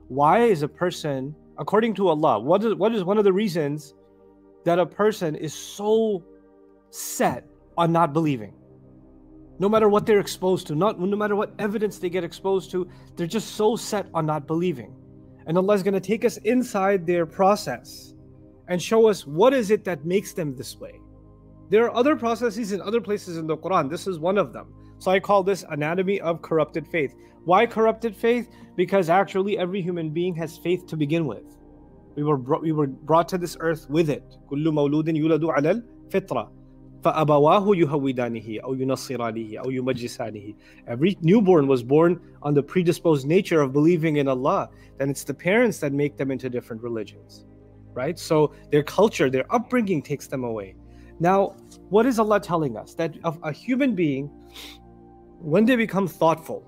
Why is a person, according to Allah, what is one of the reasons that a person is so set on not believing? No matter what they're exposed to, no matter what evidence they get exposed to, they're just so set on not believing. And Allah is going to take us inside their process and show us what is it that makes them this way. There are other processes in other places in the Quran. This is one of them. So I call this anatomy of corrupted faith. Why corrupted faith? Because actually every human being has faith to begin with. We were brought to this earth with it. كُلُّ مَوْلُودٍ يُولَدُ عَلَى الْفِطْرَةِ فَأَبَوَاهُ يُهَوِّدَانِهِ أَوْ يُنَصِّرَانِهِ أَوْ يُمَجِّسَانِهِ. Every newborn was born on the predisposed nature of believing in Allah. Then it's the parents that make them into different religions, right? So their culture, their upbringing takes them away. Now, what is Allah telling us? That of a human being, when they become thoughtful,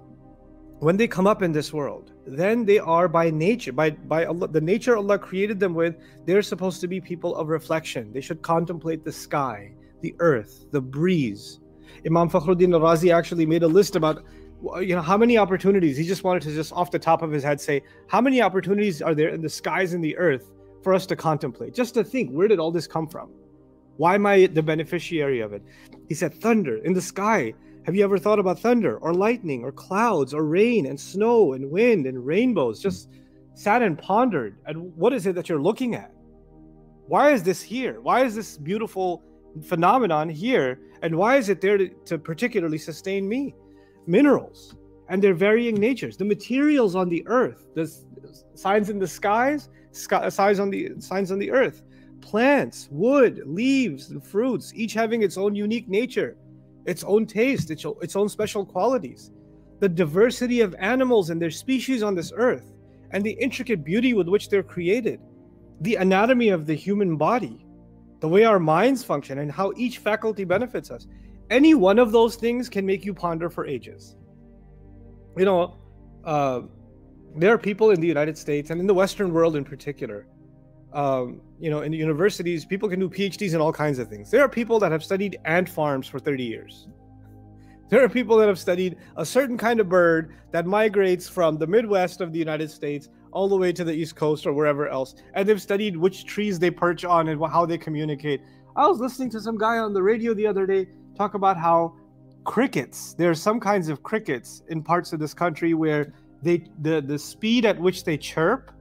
when they come up in this world, then they are by nature, by Allah, the nature Allah created them with, they're supposed to be people of reflection. They should contemplate the sky, the earth, the breeze. Imam Fakhruddin al-Razi actually made a list about, how many opportunities. He just wanted to just off the top of his head say, how many opportunities are there in the skies and the earth for us to contemplate? Just to think, where did all this come from? Why am I the beneficiary of it? He said, thunder in the sky. Have you ever thought about thunder or lightning or clouds or rain and snow and wind and rainbows? Just sat and pondered. And what is it that you're looking at? Why is this here? Why is this beautiful phenomenon here? And why is it there to particularly sustain me? Minerals and their varying natures. The materials on the earth. The signs in the skies, signs on the earth. Plants, wood, leaves, and fruits, each having its own unique nature, its own taste, its own special qualities. The diversity of animals and their species on this earth, and the intricate beauty with which they're created. The anatomy of the human body, the way our minds function, and how each faculty benefits us. Any one of those things can make you ponder for ages. There are people in the United States, and in the Western world in particular, in the universities, people can do PhDs in all kinds of things. There are people that have studied ant farms for 30 years. There are people that have studied a certain kind of bird that migrates from the Midwest of the United States all the way to the East Coast or wherever else. And they've studied which trees they perch on and how they communicate. I was listening to some guy on the radio the other day talk about how crickets, there are some kinds of crickets in parts of this country where the speed at which they chirp,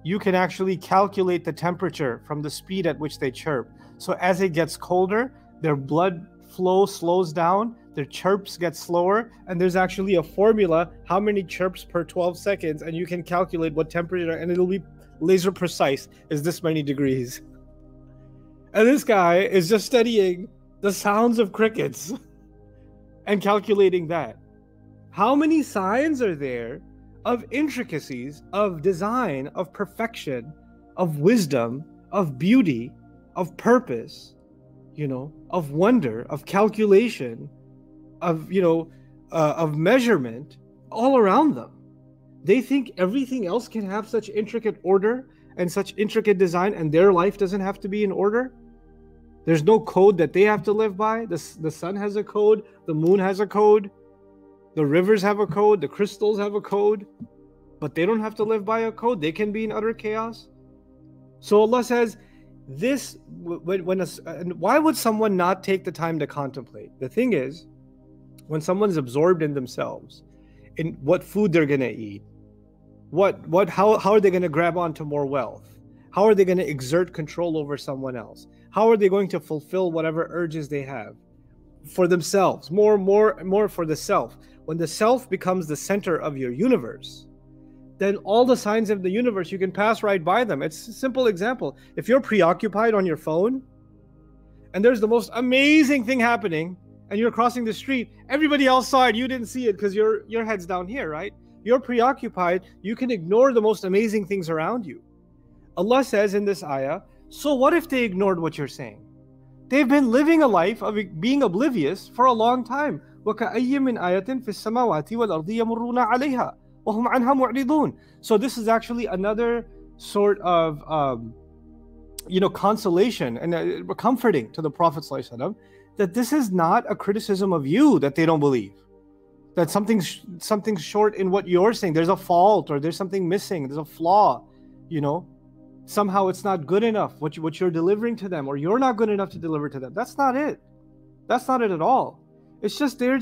you can actually calculate the temperature from the speed at which they chirp. So as it gets colder, their blood flow slows down, their chirps get slower, and there's actually a formula, how many chirps per 12 seconds, and you can calculate what temperature, and it'll be laser precise, is this many degrees. And this guy is just studying the sounds of crickets and calculating that. How many signs are there of intricacies, of design, of perfection, of wisdom, of beauty, of purpose, of wonder, of calculation, of measurement all around them? They think everything else can have such intricate order and such intricate design, and their life doesn't have to be in order. There's no code that they have to live by. The sun has a code, the moon has a code, the rivers have a code, the crystals have a code, but they don't have to live by a code. They can be in utter chaos. So Allah says, why would someone not take the time to contemplate? The thing is, when someone's absorbed in themselves, in what food they're going to eat, how are they going to grab onto more wealth? How are they going to exert control over someone else? How are they going to fulfill whatever urges they have for themselves? More for the self. When the self becomes the center of your universe, then all the signs of the universe, you can pass right by them. It's a simple example. If you're preoccupied on your phone and there's the most amazing thing happening and you're crossing the street, everybody else saw it, you didn't see it because your head's down here, right? You're preoccupied, you can ignore the most amazing things around you. Allah says in this ayah, so what if they ignored what you're saying? They've been living a life of being oblivious for a long time. وَكَأَيٍّ مِّنْ آيَةٍ فِي السَّمَاوَاتِ وَالْأَرْضِ يَمُرُّونَ عَلَيْهَا وَهُمْ عَنْهَا مُعْرِضُونَ. So this is actually another sort of consolation and comforting to the Prophet ﷺ, that this is not a criticism of you that they don't believe. that something's short in what you're saying. There's a fault, or there's something missing. There's a flaw, you know. Somehow it's not good enough what you're delivering to them, or you're not good enough to deliver to them. That's not it. That's not it at all. It's just they're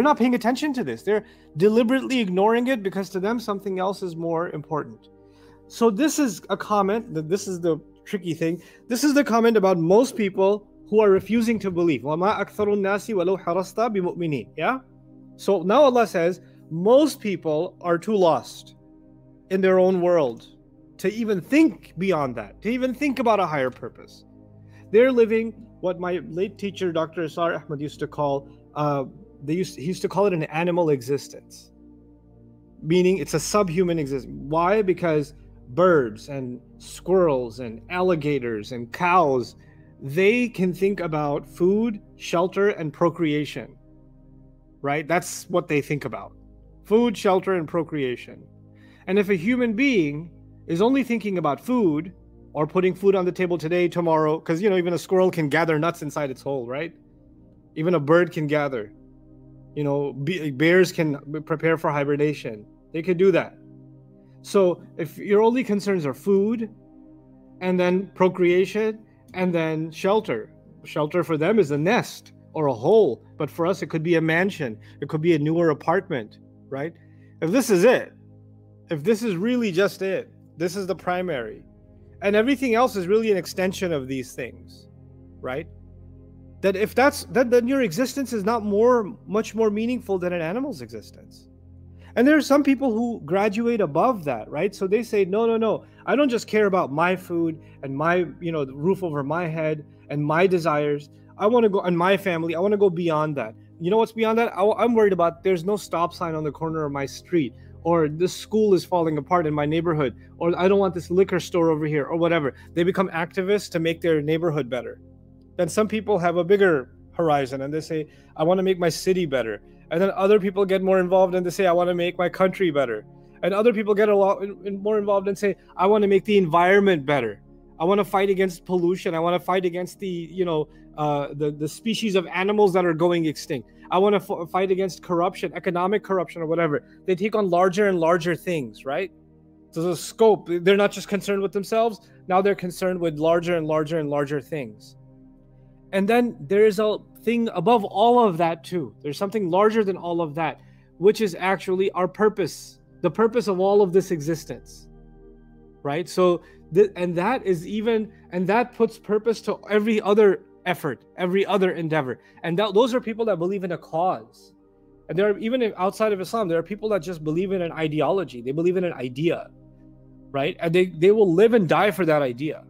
not paying attention to this. They're deliberately ignoring it because to them something else is more important. So this is a comment. This is the tricky thing. This is the comment about most people who are refusing to believe. وَمَا أَكْثَرُ النَّاسِ وَلَوْ حَرَصْتَ بِمُؤْمِنِينَ. Yeah? So now Allah says, most people are too lost in their own world to even think beyond that, to even think about a higher purpose. They're living what my late teacher, Dr. Asar Ahmad, used to call, he used to call it an animal existence. Meaning it's a subhuman existence. Why? Because birds and squirrels and alligators and cows, they can think about food, shelter, and procreation. Right? That's what they think about. Food, shelter, and procreation. And if a human being is only thinking about food, or putting food on the table today, tomorrow, because, you know, even a squirrel can gather nuts inside its hole, right? Even a bird can gather. You know, bears can prepare for hibernation. They could do that. So if your only concerns are food, and then procreation, and then shelter. Shelter for them is a nest or a hole, but for us it could be a mansion. It could be a newer apartment, right? If this is it, if this is really just it, this is the primary, and everything else is really an extension of these things, right? That if then your existence is not much more meaningful than an animal's existence. And there are some people who graduate above that, right? So they say, no, I don't just care about my food and my, the roof over my head and my desires. I want to go, and my family, I want to go beyond that. You know what's beyond that? I'm worried about there's no stop sign on the corner of my street, or this school is falling apart in my neighborhood, or I don't want this liquor store over here, or whatever. They become activists to make their neighborhood better. Then some people have a bigger horizon and they say, I want to make my city better. And then other people get more involved and they say, I want to make my country better. And other people get a lot more involved and say, I want to make the environment better. I want to fight against pollution. I want to fight against the species of animals that are going extinct. I want to fight against corruption, economic corruption, or whatever. They take on larger and larger things, right? So the scope, they're not just concerned with themselves. Now they're concerned with larger and larger and larger things. And then there is a thing above all of that too. There's something larger than all of that, which is actually our purpose, the purpose of all of this existence, right? So, that puts purpose to every other effort, every other endeavor. And those are people that believe in a cause. And there are, even outside of Islam, there are people that just believe in an ideology. They believe in an idea, right? And they will live and die for that idea.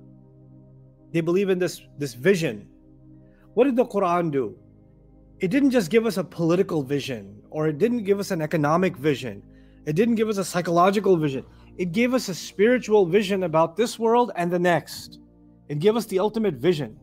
They believe in this vision. What did the Quran do? It didn't just give us a political vision, or it didn't give us an economic vision. It didn't give us a psychological vision. It gave us a spiritual vision about this world and the next. It gave us the ultimate vision.